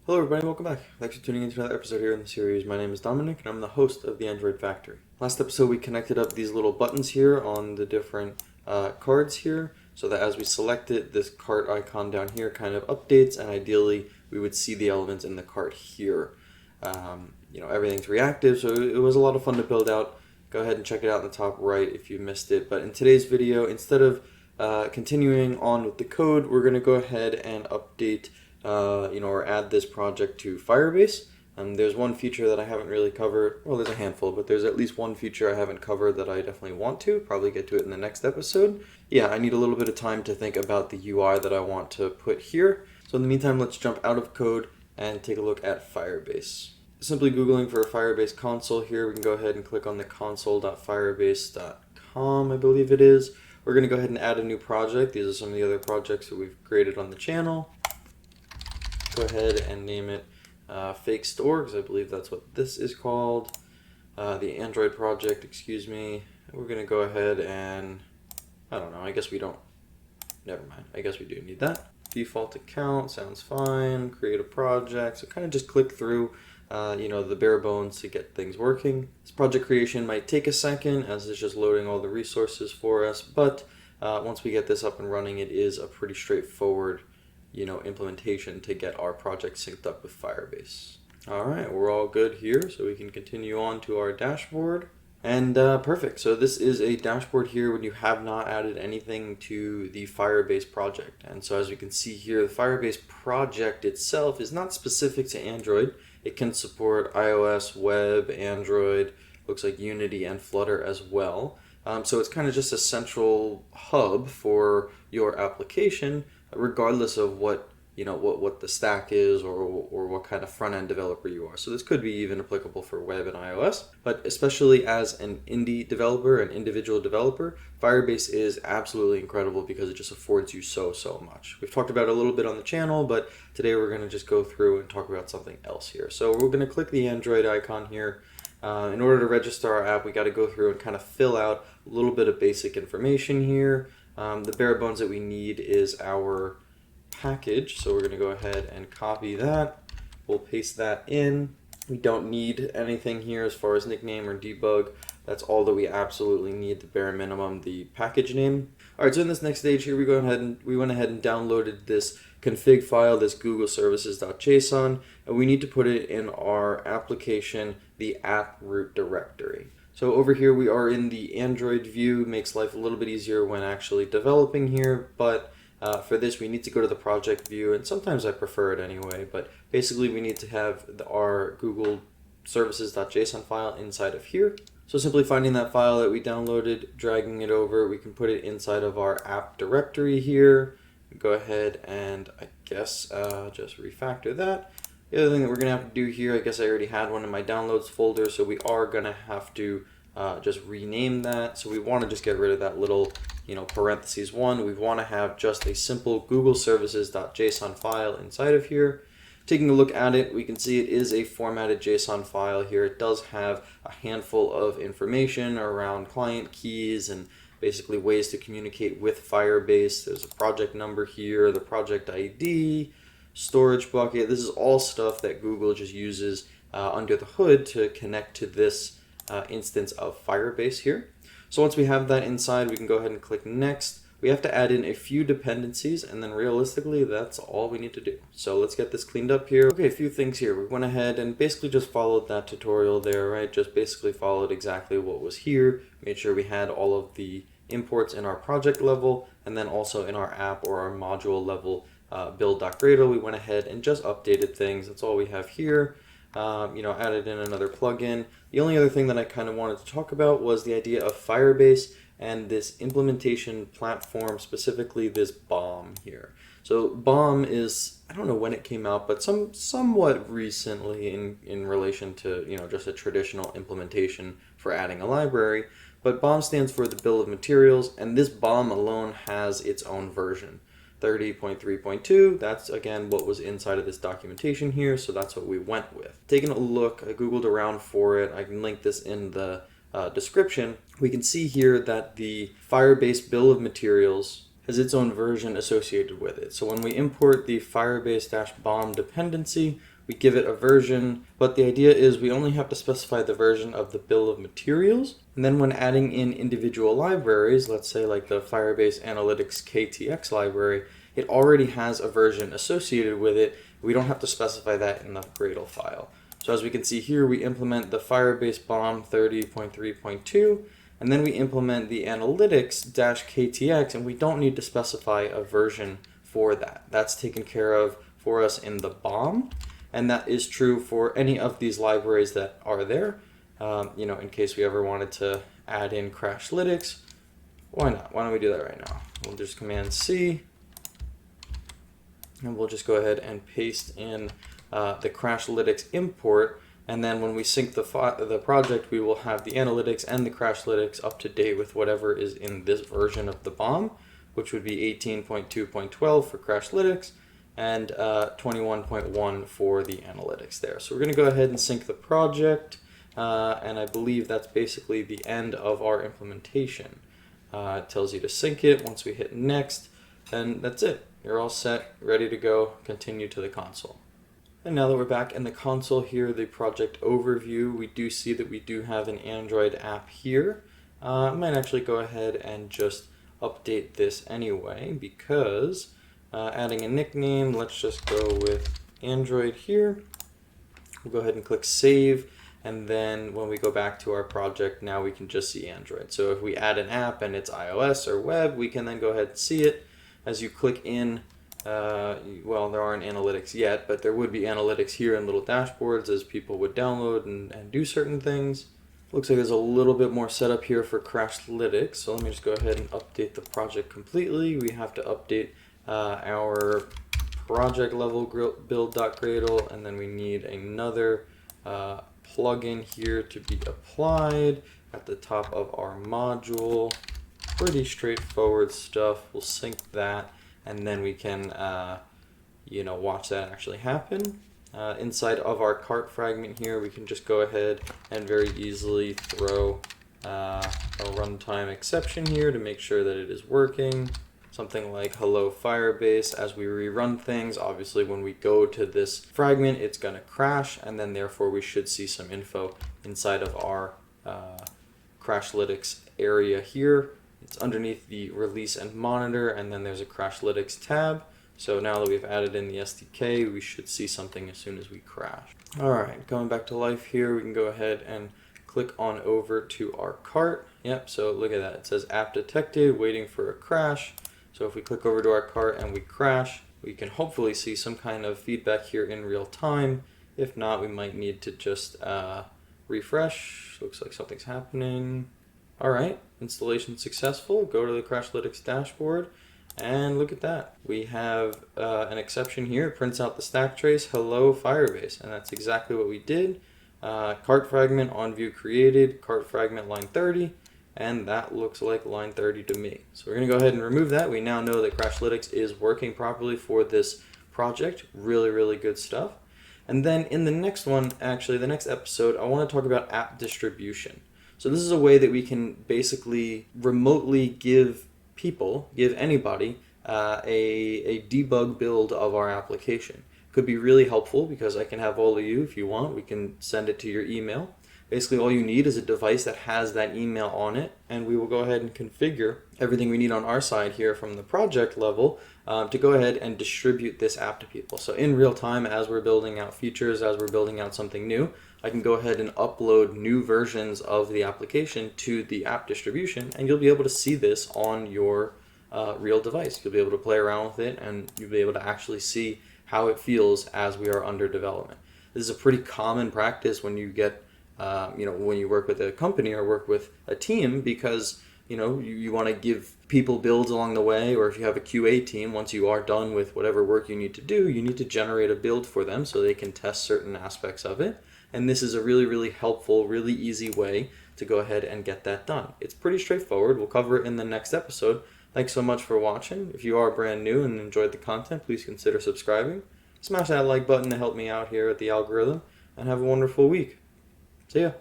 Hello everybody, welcome back. Thanks for tuning into another episode here in the series. My name is Dominic and I'm the host of the Android Factory. Last episode we connected up these little buttons here on the different cards here so that as we select it, this cart icon down here kind of updates, and ideally we would see the elements in the cart here. Everything's reactive, so it was a lot of fun to build out. Go ahead and check it out in the top right if you missed it. But in today's video, instead of continuing on with the code, we're going to go ahead and update or add this project to Firebase. There's one feature that I haven't really covered. Well, there's a handful, but there's at least one feature I haven't covered that I definitely want to. Probably get to it in the next episode. Yeah, I need a little bit of time to think about the UI that I want to put here. So in the meantime, let's jump out of code and take a look at Firebase. Simply Googling for a Firebase console here, we can go ahead and click on the console.firebase.com, I believe it is. We're going to go ahead and add a new project. These are some of the other projects that we've created on the channel. Go ahead and name it Fake Store, because I believe that's what this is called. The Android project, excuse me. We're going to go ahead and, I don't know, I guess we don't, never mind. I guess we do need that. Default account, sounds fine. Create a project. So kind of just click through, the bare bones to get things working. This project creation might take a second as it's just loading all the resources for us, but once we get this up and running, it is a pretty straightforward implementation to get our project synced up with Firebase. All right, we're all good here, so we can continue on to our dashboard. And perfect, so this is a dashboard here when you have not added anything to the Firebase project. And so as you can see here, the Firebase project itself is not specific to Android. It can support iOS, web, Android, looks like Unity and Flutter as well. So it's kind of just a central hub for your application, regardless of what the stack is or what kind of front-end developer you are. So this could be even applicable for web and iOS, but especially as an indie developer, an individual developer, Firebase is absolutely incredible because it just affords you so much. We've talked about it a little bit on the channel, but today we're going to just go through and talk about something else here. So we're going to click the Android icon here. In order to register our app, we got to go through and kind of fill out a little bit of basic information here. The bare bones that we need is our package, so we're going to go ahead and copy that. We'll paste that in. We don't need anything here as far as nickname or debug. That's all that we absolutely need, the bare minimum, the package name. All right, so in this next stage here, we went ahead and downloaded this config file, this Google services.json, and we need to put it in our application, the app root directory. So over here we are in the Android view. Makes life a little bit easier when actually developing here, but for this we need to go to the project view, and sometimes I prefer it anyway, but basically we need to have our Google services.json file inside of here. So simply finding that file that we downloaded, dragging it over, we can put it inside of our app directory here. Go ahead and I guess just refactor that. The other thing that we're going to have to do here, I guess I already had one in my downloads folder, so we are going to have to just rename that. So we want to just get rid of that little, parentheses 1. We want to have just a simple Google services.json file inside of here. Taking a look at it, we can see it is a formatted JSON file here. It does have a handful of information around client keys and basically ways to communicate with Firebase. There's a project number here, the project ID, storage bucket. This is all stuff that Google just uses under the hood to connect to this instance of Firebase here. So once we have that inside, we can go ahead and click next. We have to add in a few dependencies, and then realistically, that's all we need to do. So let's get this cleaned up here. Okay, a few things here. We went ahead and basically just followed that tutorial there, right? Just basically followed exactly what was here. Made sure we had all of the imports in our project level, and then also in our app or our module level build.gradle. We went ahead and just updated things. That's all we have here. Added in another plugin. The only other thing that I kind of wanted to talk about was the idea of Firebase and this implementation platform, specifically this BOM here. So BOM is, I don't know when it came out, but somewhat recently in relation to just a traditional implementation for adding a library. But BOM stands for the Bill of Materials, and this BOM alone has its own version. 30.3.2, that's again what was inside of this documentation here, so that's what we went with. Taking a look, I googled around for it, I can link this in the description. We can see here that the Firebase Bill of Materials has its own version associated with it. So when we import the Firebase-bomb dependency, we give it a version, but the idea is we only have to specify the version of the bill of materials. And then when adding in individual libraries, let's say like the Firebase Analytics KTX library, it already has a version associated with it. We don't have to specify that in the Gradle file. So as we can see here, we implement the Firebase bomb 30.3.2, and then we implement the analytics-ktx, and we don't need to specify a version for that. That's taken care of for us in the bomb, and that is true for any of these libraries that are there. In case we ever wanted to add in Crashlytics, why not? Why don't we do that right now? We'll just Command C, and we'll just go ahead and paste in the Crashlytics import, and then when we sync the project, we will have the analytics and the Crashlytics up to date with whatever is in this version of the bomb, which would be 18.2.12 for Crashlytics and 21.1 for the analytics there. So we're going to go ahead and sync the project, and I believe that's basically the end of our implementation. It tells you to sync it. Once we hit next, then that's it. You're all set, ready to go, continue to the console. And now that we're back in the console here, the project overview, we do see that we do have an Android app here. I might actually go ahead and just update this anyway, because adding a nickname, let's just go with Android here. We'll go ahead and click save, and then when we go back to our project, now we can just see Android. So if we add an app and it's iOS or web, we can then go ahead and see it. As you click in, well, there aren't analytics yet, but there would be analytics here in little dashboards as people would download and do certain things. Looks like there's a little bit more setup here for Crashlytics, so let me just go ahead and update the project completely. We have to update our project level build.gradle, and then we need another plugin here to be applied at the top of our module. Pretty straightforward stuff. We'll sync that, and then we can watch that actually happen. Inside of our cart fragment here, we can just go ahead and very easily throw a runtime exception here to make sure that it is working. Something like hello Firebase. As we rerun things, obviously when we go to this fragment, it's going to crash, and then therefore we should see some info inside of our Crashlytics area here. It's underneath the release and monitor, and then there's a Crashlytics tab. So now that we've added in the SDK, we should see something as soon as we crash. All right, going back to life here, we can go ahead and click on over to our cart. Yep, so look at that. It says app detected, waiting for a crash. So if we click over to our cart and we crash, we can hopefully see some kind of feedback here in real time. If not, we might need to just refresh. Looks like something's happening. All right, installation successful. Go to the Crashlytics dashboard, and look at that. We have an exception here. It prints out the stack trace, hello Firebase, and that's exactly what we did. Cart fragment on view created, cart fragment line 30, and that looks like line 30 to me. So we're going to go ahead and remove that. We now know that Crashlytics is working properly for this project. Really, really good stuff. And then in the next one, actually the next episode, I want to talk about app distribution. So this is a way that we can basically remotely give anybody a debug build of our application. Could be really helpful because I can have all of you, if you want, we can send it to your email. Basically all you need is a device that has that email on it, and we will go ahead and configure everything we need on our side here from the project level to go ahead and distribute this app to people. So in real time, as we're building out features, as we're building out something new, I can go ahead and upload new versions of the application to the app distribution, and you'll be able to see this on your real device. You'll be able to play around with it, and you'll be able to actually see how it feels as we are under development. This is a pretty common practice when you get, when you work with a company or work with a team, because you want to give people builds along the way, or if you have a QA team, once you are done with whatever work you need to do, you need to generate a build for them so they can test certain aspects of it. And this is a really, really helpful, really easy way to go ahead and get that done. It's pretty straightforward. We'll cover it in the next episode. Thanks so much for watching. If you are brand new and enjoyed the content, please consider subscribing. Smash that like button to help me out here at the algorithm, and have a wonderful week. See ya.